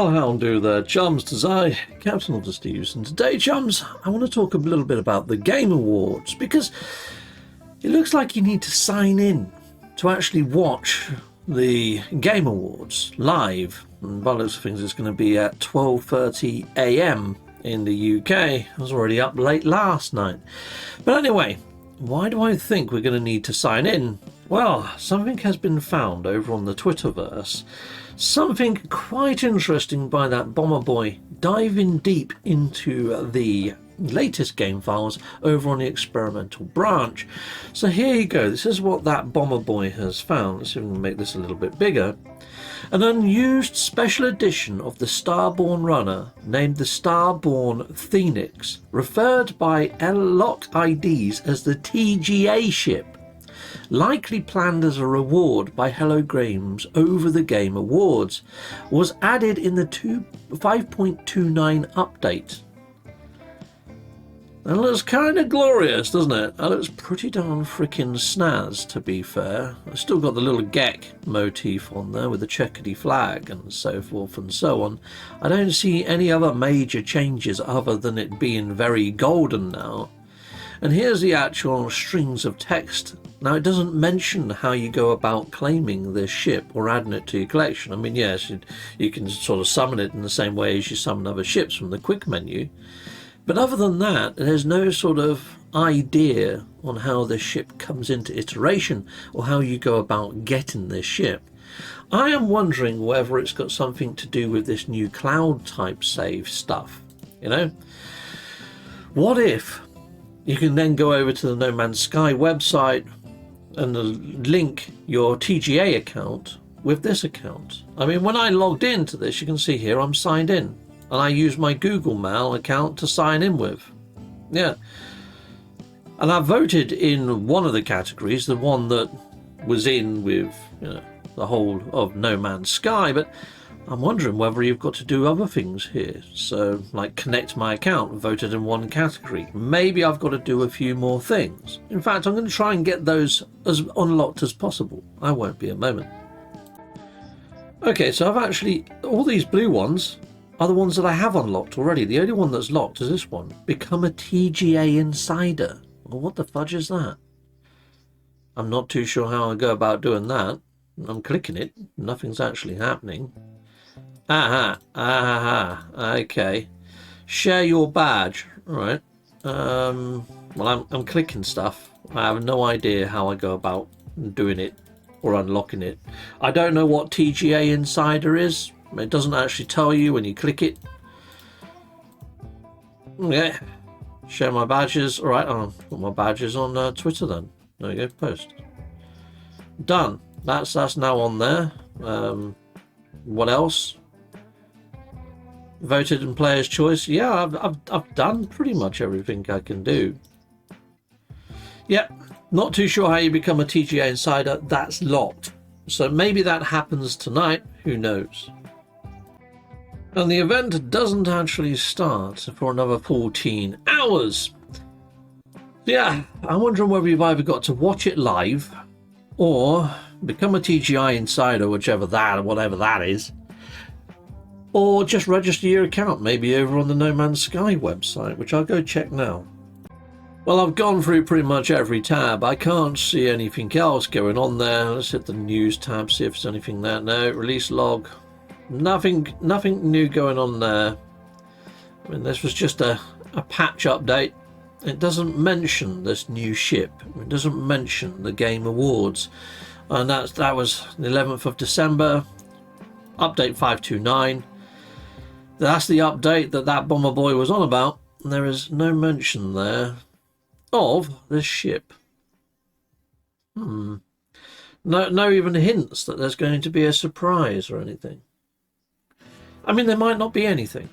Well, how do there, chums? 'Tis I, Captain of the Steves, and today, chums, I want to talk a little bit about the Game Awards, because it looks like you need to sign in to actually watch the Game Awards live. And by the looks of things, it's going to be at 12:30 AM in the UK. I was already up late last night. But anyway, why do I think we're going to need to sign in? Well, something has been found over on the Twitterverse. Something quite interesting by ThatBomberBoi, diving deep into the latest game files over on the experimental branch. So here you go. This is what ThatBomberBoi has found. Let's see if we can make this a little bit bigger. An unused special edition of the Starborn runner named the Starborn Phoenix, referred by lock IDs as the TGA ship, likely planned as a reward by Hello Games over the Game Awards, was added in the 5.29 update. That looks kind of glorious, doesn't it? That looks pretty darn freaking snaz, to be fair. It's still got the little Gek motif on there with the checkedy flag and so forth and so on. I don't see any other major changes other than it being very golden now. And here's the actual strings of text. Now, it doesn't mention how you go about claiming this ship or adding it to your collection. I mean, yes, you can sort of summon it in the same way as you summon other ships from the quick menu. But other than that, there's no sort of idea on how this ship comes into iteration or how you go about getting this ship. I am wondering whether it's got something to do with this new cloud type save stuff. You know, what if you can then go over to the No Man's Sky website and link your TGA account with this account? I mean, when I logged into this, you can see here I'm signed in. And I use my Google Mail account to sign in with. Yeah. And I voted in one of the categories, the one that was in with, you know, the whole of No Man's Sky. But I'm wondering whether you've got to do other things here. So, like connect my account, voted in one category. Maybe I've got to do a few more things. In fact, I'm going to try and get those as unlocked as possible. I won't be a moment. Okay, so I've actually, all these blue ones are the ones that I have unlocked already. The only one that's locked is this one. Become a TGA insider. Well, what the fudge is that? I'm not too sure how I go about doing that. I'm clicking it. Nothing's actually happening. Okay. Share your badge. All right. Well, I'm clicking stuff. I have no idea how I go about doing it or unlocking it. I don't know what TGA insider is. It doesn't actually tell you when you click it. Yeah. Share my badges. All right, I'll put my badges on Twitter then. There you go, post. Done. That's now on there. What else? Voted in player's choice. Yeah, I've done pretty much everything I can do. Yep. Not too sure how you become a TGA insider. That's locked. So maybe that happens tonight. Who knows? And the event doesn't actually start for another 14 hours. Yeah, I'm wondering whether you've either got to watch it live or become a TGI insider, whatever that is, or just register your account, maybe over on the No Man's Sky website, which I'll go check now. Well, I've gone through pretty much every tab. I can't see anything else going on there. Let's hit the news tab, see if there's anything there. No, release log. Nothing new going on there. I mean, this was just a patch update. It doesn't mention this new ship. It doesn't mention the Game Awards. And that was the 11th of December. Update 529. That's the update that ThatBomberBoi was on about. And there is no mention there of this ship. No even hints that there's going to be a surprise or anything. I mean, there might not be anything.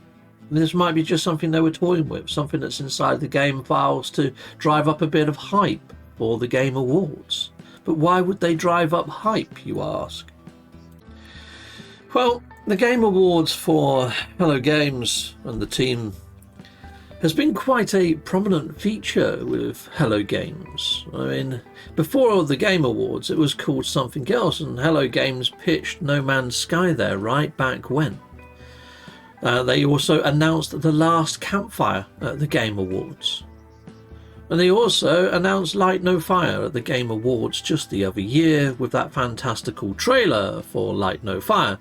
This might be just something they were toying with, something that's inside the game files to drive up a bit of hype for the Game Awards. But why would they drive up hype, you ask? Well, the Game Awards for Hello Games and the team has been quite a prominent feature with Hello Games. I mean, before the Game Awards, it was called something else, and Hello Games pitched No Man's Sky there right back when. They also announced the last campfire at the Game Awards. And they also announced Light No Fire at the Game Awards just the other year with that fantastical trailer for Light No Fire.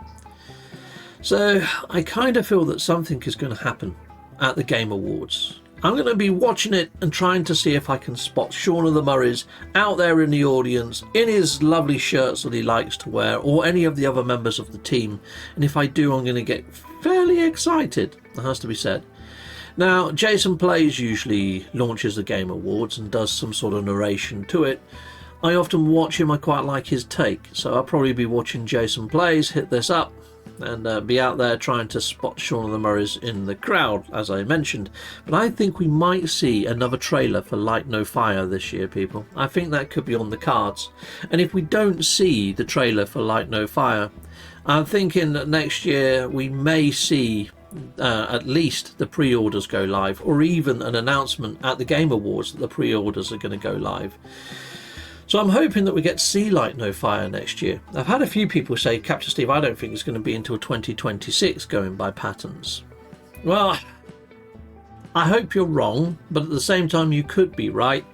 So I kind of feel that something is going to happen at the Game Awards. I'm going to be watching it and trying to see if I can spot Sean of the Murrays out there in the audience in his lovely shirts that he likes to wear, or any of the other members of the team. And if I do, I'm going to get fairly excited, it has to be said. Now, Jason Plays usually launches the Game Awards and does some sort of narration to it. I often watch him, I quite like his take, so I'll probably be watching Jason Plays hit this up and be out there trying to spot Sean of the Murrays in the crowd, as I mentioned. But I think we might see another trailer for Light No Fire this year, people. I think that could be on the cards. And if we don't see the trailer for Light No Fire, I'm thinking that next year we may see at least the pre-orders go live, or even an announcement at the Game Awards that the pre-orders are going to go live. So I'm hoping that we get to see Light No Fire next year. I've had a few people say, Captain Steve, I don't think it's going to be until 2026 going by patterns. Well, I hope you're wrong, but at the same time you could be right.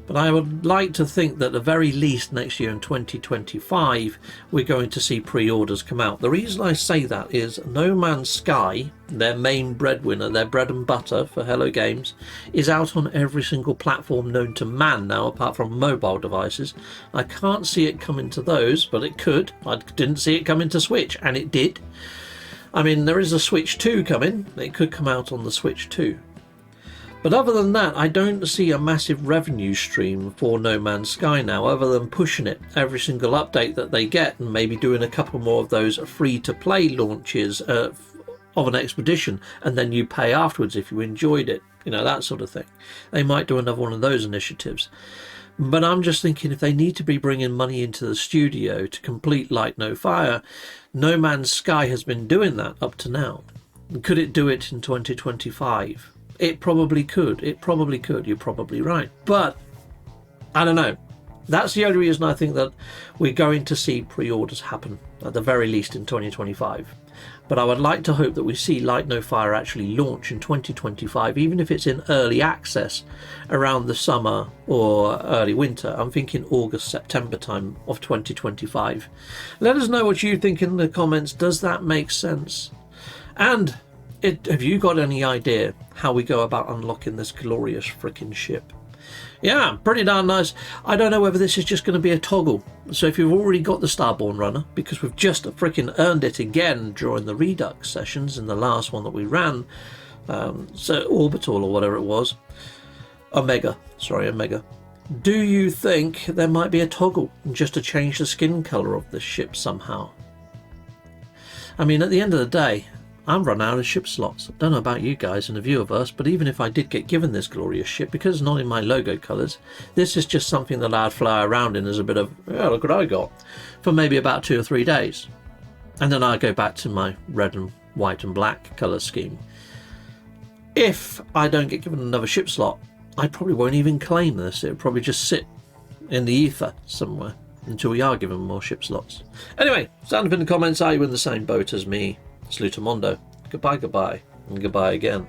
But I would like to think that at the very least next year in 2025 we're going to see pre-orders come out. The reason I say that is No Man's Sky, their main breadwinner, their bread and butter for Hello Games, is out on every single platform known to man now, apart from mobile devices. I can't see it coming to those, but it could. I didn't see it coming to Switch, and it did. I mean, there is a Switch 2 coming. It could come out on the Switch 2. But other than that, I don't see a massive revenue stream for No Man's Sky now, other than pushing it every single update that they get, and maybe doing a couple more of those free-to-play launches of an expedition, and then you pay afterwards if you enjoyed it, you know, that sort of thing. They might do another one of those initiatives. But I'm just thinking, if they need to be bringing money into the studio to complete Light No Fire, No Man's Sky has been doing that up to now. Could it do it in 2025? It probably could. It probably could. You're probably right. But I don't know. That's the only reason I think that we're going to see pre-orders happen, at the very least in 2025. But I would like to hope that we see Light No Fire actually launch in 2025, even if it's in early access around the summer or early winter. I'm thinking August, September time of 2025. Let us know what you think in the comments. Does that make sense? And have you got any idea how we go about unlocking this glorious freaking ship? Yeah, pretty darn nice. I don't know whether this is just going to be a toggle. So if you've already got the Starborn runner, because we've just freaking earned it again during the Redux sessions in the last one that we ran, so Orbital or whatever it was, Omega. Do you think there might be a toggle just to change the skin colour of this ship somehow? I mean, at the end of the day, I'm run out of ship slots. I don't know about you guys in the Viewerverse, but even if I did get given this glorious ship, because it's not in my logo colours, this is just something that I'd fly around in as a bit of, yeah, look what I got, for maybe about 2 or 3 days. And then I go back to my red and white and black colour scheme. If I don't get given another ship slot, I probably won't even claim this. It'll probably just sit in the ether somewhere until we are given more ship slots. Anyway, stand up in the comments. Are you in the same boat as me? Salutamondo. Goodbye, and goodbye again.